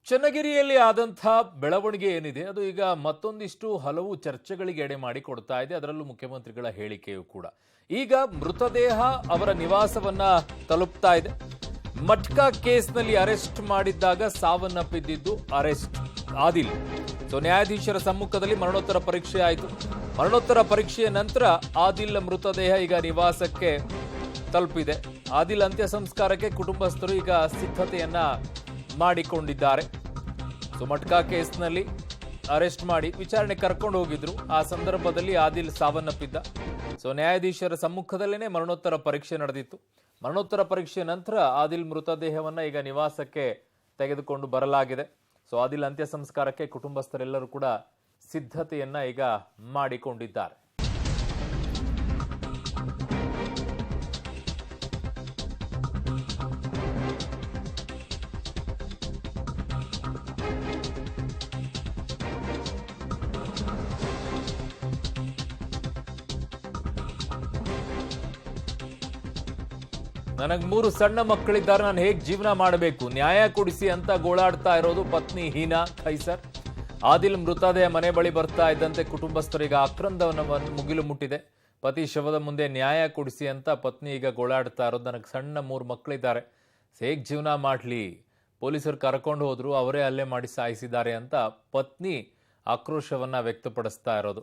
ಚನ್ನಗಿರಿಯಲ್ಲಿ ಆದಂಥ ಬೆಳವಣಿಗೆ ಏನಿದೆ ಅದು ಈಗ ಮತ್ತೊಂದಿಷ್ಟು ಹಲವು ಚರ್ಚೆಗಳಿಗೆ ಎಡೆ ಮಾಡಿ ಕೊಡ್ತಾ ಇದೆ. ಅದರಲ್ಲೂ ಮುಖ್ಯಮಂತ್ರಿಗಳ ಹೇಳಿಕೆಯೂ ಕೂಡ ಈಗ ಮೃತದೇಹ ಅವರ ನಿವಾಸವನ್ನ ತಲುಪ್ತಾ ಇದೆ. ಮಟ್ಕಾ ಕೇಸ್ನಲ್ಲಿ ಅರೆಸ್ಟ್ ಮಾಡಿದ್ದಾಗ ಸಾವನ್ನಪ್ಪಿದ್ದು ಅರೆಸ್ಟ್ ಆದಿಲ್. ನ್ಯಾಯಾಧೀಶರ ಸಮ್ಮುಖದಲ್ಲಿ ಮರಣೋತ್ತರ ಪರೀಕ್ಷೆ ಆಯಿತು. ಮರಣೋತ್ತರ ಪರೀಕ್ಷೆಯ ನಂತರ ಆದಿಲ್ ಮೃತದೇಹ ಈಗ ನಿವಾಸಕ್ಕೆ ತಲುಪಿದೆ. ಆದಿಲ್ ಅಂತ್ಯ ಸಂಸ್ಕಾರಕ್ಕೆ ಕುಟುಂಬಸ್ಥರು ಈಗ ಸಿದ್ಧತೆಯನ್ನ ಮಾಡಿಕೊಂಡಿದ್ದಾರೆ. ಮಟ್ಕಾ ಕೇಸ್ನಲ್ಲಿ ಅರೆಸ್ಟ್ ಮಾಡಿ ವಿಚಾರಣೆ ಕರ್ಕೊಂಡು ಹೋಗಿದ್ರು. ಆ ಸಂದರ್ಭದಲ್ಲಿ ಆದಿಲ್ ಸಾವನ್ನಪ್ಪಿದ್ದ. ನ್ಯಾಯಾಧೀಶರ ಸಮ್ಮುಖದಲ್ಲೇನೆ ಮರಣೋತ್ತರ ಪರೀಕ್ಷೆ ನಡೆದಿತ್ತು. ಮರಣೋತ್ತರ ಪರೀಕ್ಷೆ ನಂತರ ಆದಿಲ್ ಮೃತದೇಹವನ್ನ ಈಗ ನಿವಾಸಕ್ಕೆ ತೆಗೆದುಕೊಂಡು ಬರಲಾಗಿದೆ. ಆದಿಲ್ ಅಂತ್ಯ ಸಂಸ್ಕಾರಕ್ಕೆ ಕುಟುಂಬಸ್ಥರೆಲ್ಲರೂ ಕೂಡ ಸಿದ್ಧತೆಯನ್ನ ಈಗ ಮಾಡಿಕೊಂಡಿದ್ದಾರೆ. ನನಗೆ 3 ಸಣ್ಣ ಮಕ್ಕಳಿದ್ದಾರೆ, ನಾನು ಹೇಗೆ ಜೀವನ ಮಾಡಬೇಕು, ನ್ಯಾಯ ಕೊಡಿಸಿ ಅಂತ ಗೋಳಾಡ್ತಾ ಇರೋದು ಪತ್ನಿ ಹೀನಾ ಖೈಸರ್. ಆದಿಲ್ ಮೃತದೇಹ ಮನೆ ಬಳಿ ಬರ್ತಾ ಇದ್ದಂತೆ ಕುಟುಂಬಸ್ಥರಿಗೆ ಆಕ್ರಂದವನ್ನು ಮುಗಿಲು ಮುಟ್ಟಿದೆ. ಪತಿ ಶವದ ಮುಂದೆ ನ್ಯಾಯ ಕೊಡಿಸಿ ಅಂತ ಪತ್ನಿ ಈಗ ಗೋಳಾಡ್ತಾ ಇರೋದು. ನನಗೆ ಸಣ್ಣ 3 ಮಕ್ಕಳಿದ್ದಾರೆ, ಹೇಗೆ ಜೀವನ ಮಾಡಲಿ, ಪೊಲೀಸರು ಕರ್ಕೊಂಡು ಹೋದ್ರು, ಅವರೇ ಹಲ್ಲೆ ಮಾಡಿ ಸಾಯಿಸಿದ್ದಾರೆ ಅಂತ ಪತ್ನಿ ಆಕ್ರೋಶವನ್ನ ವ್ಯಕ್ತಪಡಿಸ್ತಾ ಇರೋದು.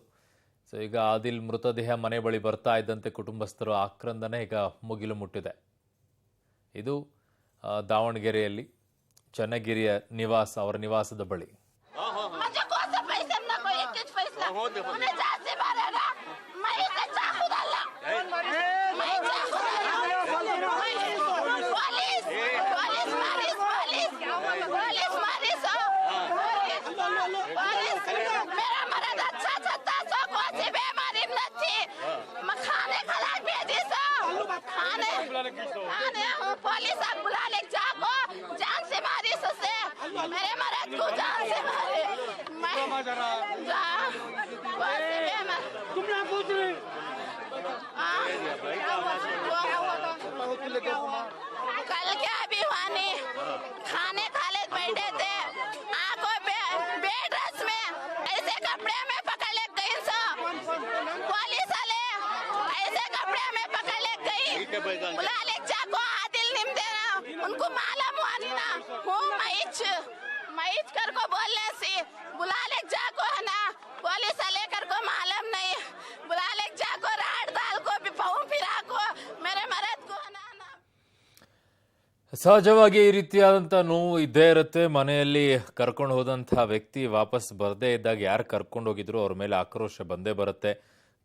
ಈಗ ಆದಿಲ್ ಮೃತದೇಹ ಮನೆ ಬಳಿ ಬರ್ತಾ ಇದ್ದಂತೆ ಕುಟುಂಬಸ್ಥರು ಆಕ್ರಂದನೆ ಈಗ ಮುಗಿಲು ಮುಟ್ಟಿದೆ. ಇದು ದಾವಣಗೆರೆಯಲ್ಲಿ ಚನ್ನಗಿರಿಯ ನಿವಾಸ, ಅವರ ನಿವಾಸದ ಬಳಿ. पुलिस बुला ले जाको, जान से मारी ससे, मेरे मर्द को जान से मारे। तुम ना पूछ रही कल क्या अभी वानी खाने खाले बैठे थे, आंखों पे बेड रस में ऐसे कपड़े में पकड़ ले गई। पुलिस वाले ऐसे कपड़े में पकड़ ले गई, बुला ले जाको, आदिल निम देना उनको मालूम हुआ नहीं ना, वो मैच कर को बोलने से बुला ले जाको है ना, पुलिस वाले कर को मालूम नहीं, बुला ले जाको, राड दाल को भी पाऊं फिरा को मेरे मर्द को है ना। ಸಹಜವಾಗಿ ಈ ರೀತಿಯಾದಂಥ ನೋವು ಇದ್ದೇ ಇರುತ್ತೆ. ಮನೆಯಲ್ಲಿ ಕರ್ಕೊಂಡು ಹೋದಂಥ ವ್ಯಕ್ತಿ ವಾಪಸ್ ಬರದೇ ಇದ್ದಾಗ ಯಾರು ಕರ್ಕೊಂಡು ಹೋಗಿದ್ರು ಅವ್ರ ಮೇಲೆ ಆಕ್ರೋಶ ಬಂದೇ ಬರುತ್ತೆ.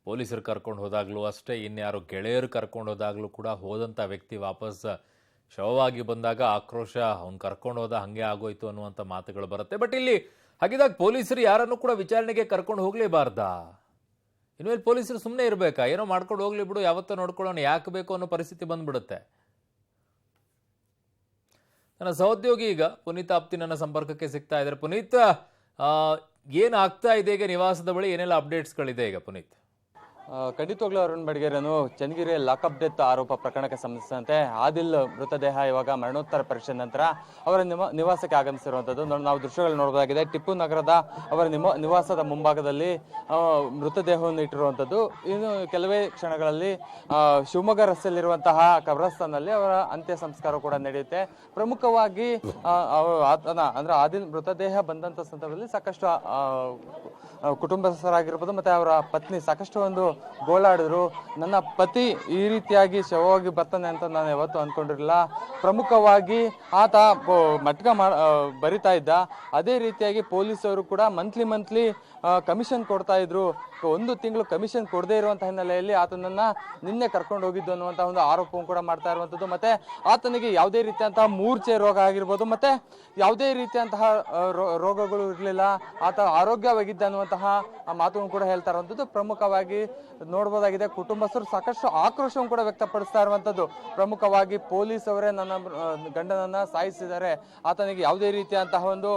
ಪೊಲೀಸರು ಕರ್ಕೊಂಡು ಹೋದಾಗಲೂ ಅಷ್ಟೇ, ಇನ್ಯಾರು ಗೆಳೆಯರು ಕರ್ಕೊಂಡು ಹೋದಾಗಲೂ ಕೂಡ ಹೋದಂಥ ವ್ಯಕ್ತಿ ವಾಪಸ್ ಶವವಾಗಿ ಬಂದಾಗ ಆಕ್ರೋಶ, ಅವ್ನು ಕರ್ಕೊಂಡು ಹೋದ ಹಾಗೆ ಆಗೋಯ್ತು ಅನ್ನುವಂಥ ಮಾತುಗಳು ಬರುತ್ತೆ. ಬಟ್ ಇಲ್ಲಿ ಹಾಗಿದಾಗ ಪೊಲೀಸರು ಯಾರನ್ನು ಕೂಡ ವಿಚಾರಣೆಗೆ ಕರ್ಕೊಂಡು ಹೋಗ್ಲೇಬಾರ್ದಾ? ಇನ್ಮೇಲೆ ಪೊಲೀಸರು ಸುಮ್ಮನೆ ಇರಬೇಕಾ? ಏನೋ ಮಾಡ್ಕೊಂಡು ಹೋಗ್ಲಿ ಬಿಡು, ಯಾವತ್ತೋ ನೋಡ್ಕೊಳ್ಳೋಣ, ಯಾಕೆ ಬೇಕು ಅನ್ನೋ ಪರಿಸ್ಥಿತಿ ಬಂದ್ಬಿಡುತ್ತೆ. ನನ್ನ ಸಹೋದ್ಯೋಗಿ ಈಗ ಪುನೀತ್ ಆಪ್ತಿ ನನ್ನ ಸಂಪರ್ಕಕ್ಕೆ ಸಿಗ್ತಾ ಇದ್ದಾರೆ. ಪುನೀತ್, ಏನಾಗ್ತಾ ಇದೆ ಈಗ ನಿವಾಸದ ಬಳಿ, ಏನೆಲ್ಲ ಅಪ್ಡೇಟ್ಸ್ಗಳಿದೆ ಈಗ ಪುನೀತ್? ಖಂಡಿತವಾಗ್ಲೂ ಅರುಣ್ ಬಡಗೇರನು ಚನ್ನಗಿರಿ ಲಾಕಪ್ ಡೆತ್ ಆರೋಪ ಪ್ರಕರಣಕ್ಕೆ ಸಂಬಂಧಿಸಿದಂತೆ ಆದಿಲ್ ಮೃತದೇಹ ಇವಾಗ ಮರಣೋತ್ತರ ಪರೀಕ್ಷೆ ನಂತರ ಅವರ ನಿವಾಸಕ್ಕೆ ಆಗಮಿಸಿರುವಂಥದ್ದು ನಾವು ದೃಶ್ಯಗಳು ನೋಡಬಹುದಾಗಿದೆ. ಟಿಪ್ಪು ನಗರದ ಅವರ ನಿವಾಸದ ಮುಂಭಾಗದಲ್ಲಿ ಮೃತದೇಹವನ್ನು ಇಟ್ಟಿರುವಂಥದ್ದು. ಇನ್ನು ಕೆಲವೇ ಕ್ಷಣಗಳಲ್ಲಿ ಶಿವಮೊಗ್ಗ ರಸ್ತೆಯಲ್ಲಿರುವಂತಹ ಕಬ್ರಸ್ತಾನಲ್ಲಿ ಅವರ ಅಂತ್ಯ ಸಂಸ್ಕಾರ ಕೂಡ ನಡೆಯುತ್ತೆ. ಪ್ರಮುಖವಾಗಿ ಆತನ ಅಂದ್ರೆ ಆದಿಲ್ ಮೃತದೇಹ ಬಂದಂತ ಸಂದರ್ಭದಲ್ಲಿ ಸಾಕಷ್ಟು ಕುಟುಂಬಸ್ಥರಾಗಿರ್ಬೋದು ಮತ್ತೆ ಅವರ ಪತ್ನಿ ಸಾಕಷ್ಟು ಒಂದು ಗೋಳಾಡಿದ್ರು. ನನ್ನ ಪತಿ ಈ ರೀತಿಯಾಗಿ ಶವವಾಗಿ ಬರ್ತಾನೆ ಅಂತ ನಾನು ಯಾವತ್ತೂ ಅನ್ಕೊಂಡಿರಲಿಲ್ಲ. ಪ್ರಮುಖವಾಗಿ ಆತ ಮಟ್ಕ ಬರಿತಾ ಇದ್ದ. ಅದೇ ರೀತಿಯಾಗಿ ಪೊಲೀಸರು ಕೂಡ ಮಂತ್ಲಿ ಕಮಿಷನ್ ಕೊಡ್ತಾ ಇದ್ರು. 1 ತಿಂಗಳು ಕಮಿಷನ್ ಕೊಡದೇ ಇರುವಂತಹ ಹಿನ್ನೆಲೆಯಲ್ಲಿ ಆತನನ್ನ ನಿನ್ನೆ ಕರ್ಕೊಂಡು ಹೋಗಿದ್ದು ಅನ್ನುವಂತಹ ಒಂದು ಆರೋಪವನ್ನು ಕೂಡ ಮಾಡ್ತಾ ಇರುವಂತದ್ದು. ಮತ್ತೆ ಆತನಿಗೆ ಯಾವುದೇ ರೀತಿಯಂತಹ ಮೂರ್ಛೆ ರೋಗ ಆಗಿರ್ಬೋದು, ಮತ್ತೆ ಯಾವುದೇ ರೀತಿಯಂತಹ ರೋಗಗಳು ಇರಲಿಲ್ಲ, ಆತ ಆರೋಗ್ಯವಾಗಿದ್ದ ಅನ್ನುವಂತಹ ಮಾತನ್ನು ಕೂಡ ಹೇಳ್ತಾ ಇರುವಂತದ್ದು. ಪ್ರಮುಖವಾಗಿ ನೋಡ್ಬೋದಾಗಿದೆ. ಕುಟುಂಬಸ್ಥರು ಸಾಕಷ್ಟು ಆಕ್ರೋಶವನ್ನು ಕೂಡ ವ್ಯಕ್ತಪಡಿಸ್ತಾ ಇರುವಂತದ್ದು. ಪ್ರಮುಖವಾಗಿ ಪೊಲೀಸ್ ಅವರೇ ನನ್ನ ಗಂಡನನ್ನ ಸಾಯಿಸಿದ್ದಾರೆ, ಆತನಿಗೆ ಯಾವುದೇ ರೀತಿಯಂತಹ ಒಂದು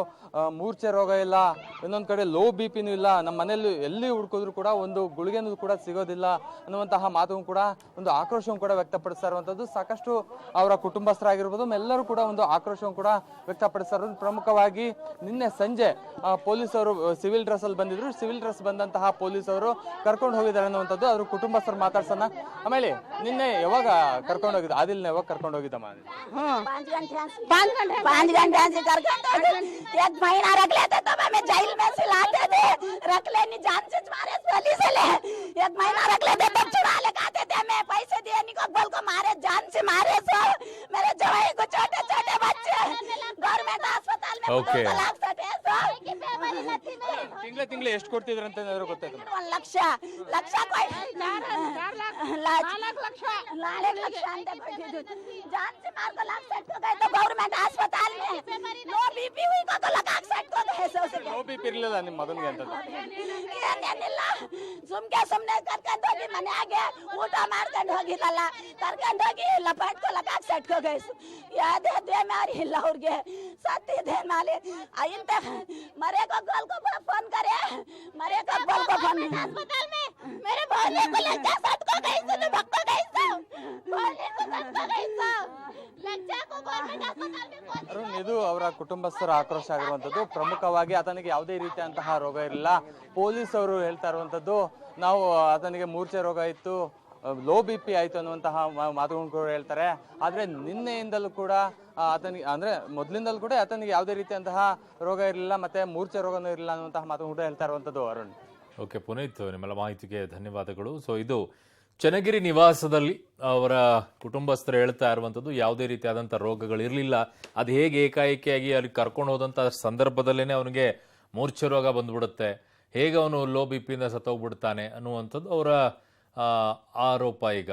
ಮೂರ್ಛೆ ರೋಗ ಇಲ್ಲ, ಇನ್ನೊಂದ್ ಕಡೆ ಲೋ ಬಿಪಿನೂ ಇಲ್ಲ, ನಮ್ಮ ಮನೆಯಲ್ಲಿ ಎಲ್ಲಿ ಹುಡುಕಿದ್ರು ಕೂಡ ಒಂದು ಗುಳಿಗೆನೂ ಕೂಡ ಸಿಗೋದಿಲ್ಲ ಅನ್ನುವಂತಹ ಮಾತು ಕೂಡ ಒಂದು ಆಕ್ರೋಶವನ್ನು ಕೂಡ ವ್ಯಕ್ತಪಡಿಸ್ತಾ ಇರುವಂತದ್ದು. ಸಾಕಷ್ಟು ಅವರ ಕುಟುಂಬಸ್ಥರಾಗಿರ್ಬೋದು ಎಲ್ಲರೂ ಕೂಡ ಒಂದು ಆಕ್ರೋಶವನ್ನು ಕೂಡ ವ್ಯಕ್ತಪಡಿಸ್ತಾ ಇರೋದು. ಪ್ರಮುಖವಾಗಿ ನಿನ್ನೆ ಸಂಜೆ ಪೊಲೀಸ್ ಅವರು ಸಿವಿಲ್ ಡ್ರೆಸ್ ಅಲ್ಲಿ ಬಂದಿದ್ರು. ಸಿವಿಲ್ ಡ್ರೆಸ್ ಬಂದಂತಹ ಪೊಲೀಸ್ ಅವರು ಕರ್ಕೊಂಡು ಹೋಗಿದ್ದಾರೆ ಅನ್ನುವಂಥದ್ದು. ಅವ್ರ ಕುಟುಂಬಸ್ಥರು ಮಾತಾಡ್ಸೋಣ. ಆಮೇಲೆ ನಿನ್ನೆ ಯಾವಾಗ ಕರ್ಕೊಂಡು ಹೋಗಿದ್ದ? ಆದಿಲ್ನ ಯಾವಾಗ ಕರ್ಕೊಂಡು ಹೋಗಿದ್ದಮ್ಮ? 5 घंटे से करके 1 महीना रख लेते तो हमें जेल में से लाते थे, रख लेनी जान से मारे गली से ले 1 महीना रख लेते तब छुड़ा ले खाते थे। हमें पैसे दिए नहीं को बोल को मारे, जान से मारे। सो मेरे जवाई को छोटे छोटे बच्चे गवर्नमेंट अस्पताल में Okay. लाख सटे सो ತಿಂಗಳ ಎಷ್ಟು ಕೊಡ್ತಿದ್ರು ಅಂತ ಏನಾದ್ರು ಗೊತ್ತಾಯ್ತು? 1 ಲಕ್ಷ कोई 4 ಲಕ್ಷ ಅಂತ ಕೊಟ್ಟಿದ್ದು। जान से मार को लाख सेट को गए तो गवर्नमेंट अस्पताल में लो बीपी हुई को तो लाख सेट को गए। सो से ಲೋ ಬಿಪಿ ಇರ್ಲಿಲ್ಲ ನಿಮ್ಮ ಮಗನಿಗೆ ಅಂತದ್ದು? ಏನಿಲ್ಲ, ಸುಮ್ನೆ ಕರ್ಕೊಂಡು ಹೋಗಿ ಮನೆಯಾಗೆ ಊಟ ಮಾಡ್ಕೊಂಡು ಹೋಗಿರಲ್ಲ, ಕರ್ಕೊಂಡು ಹೋಗಿ ಲಪಾಟ್ಕೊ ಲಕಾಕ್ ಸಟ್ಕೋಗೈಸು. ಯಾವ್ದೇ ದೇಮಾರಿ ಇಲ್ಲ ಅವ್ರಿಗೆ, ಸತ್ತಿದೆ ಮಾಲಿ ಇಂತ मरे को गोल को फोन करे, मरे को गोल को फोन अस्पताल में मेरे बोले को लज्जा सट को गई तो भक्को गई तो बोले को सट को गई तो लज्जा को गवर्नमेंट अस्पताल में पहुंची। ಅರುಣ್, ಇದು ಅವರ ಕುಟುಂಬಸ್ಥರ ಆಕ್ರೋಶ ಆಗಿರುವಂತದ್ದು. ಪ್ರಮುಖವಾಗಿ ಆತನಿಗೆ ಯಾವುದೇ ರೀತಿಯಂತಹ ರೋಗ ಇರಲಿಲ್ಲ. ಪೊಲೀಸ್ ಅವರು ಹೇಳ್ತಾ ಇರುವಂತದ್ದು, ನಾವು ಆತನಿಗೆ ಮೂರ್ಛೆ ರೋಗ ಇತ್ತು, ಲೋ ಬಿ ಪಿ ಆಯ್ತು ಅನ್ನುವಂತಹ ಮಾತುಗಳನ್ನು ಕೂಡ ಹೇಳ್ತಾರೆ. ಆದ್ರೆ ನಿನ್ನೆಯಿಂದಲೂ ಕೂಡ ಆತನಿಗೆ ಅಂದ್ರೆ ಮೊದಲಿಂದಲೂ ಕೂಡ ಆತನಿಗೆ ಯಾವುದೇ ರೀತಿಯಂತಹ ರೋಗ ಇರಲಿಲ್ಲ, ಮತ್ತೆ ಮೂರ್ಛೆ ರೋಗನೂ ಇರಲಿಲ್ಲ ಅನ್ನುವಂತಹ ಮಾತು ಕೂಡ ಹೇಳ್ತಾ ಇರುವಂತದ್ದು. ಅರುಣ್, ಓಕೆ ಪುನೀತ್, ನಿಮ್ಮೆಲ್ಲ ಮಾಹಿತಿಗೆ ಧನ್ಯವಾದಗಳು. ಸೊ ಇದು ಚನ್ನಗಿರಿ ನಿವಾಸದಲ್ಲಿ ಅವರ ಕುಟುಂಬಸ್ಥರು ಹೇಳ್ತಾ ಇರುವಂಥದ್ದು, ಯಾವುದೇ ರೀತಿಯಾದಂಥ ರೋಗಗಳು ಇರಲಿಲ್ಲ. ಅದು ಹೇಗೆ ಏಕಾಏಕಿಯಾಗಿ ಅಲ್ಲಿ ಕರ್ಕೊಂಡು ಹೋದಂಥ ಸಂದರ್ಭದಲ್ಲೇ ಅವನಿಗೆ ಮೂರ್ಛೆ ರೋಗ ಬಂದ್ಬಿಡುತ್ತೆ, ಹೇಗೆ ಅವನು ಲೋ ಬಿ ಪಿಯಿಂದ ಸತ್ತೋಗ್ಬಿಡ್ತಾನೆ ಅನ್ನುವಂಥದ್ದು ಅವರ ಆರೋಪ ಈಗ.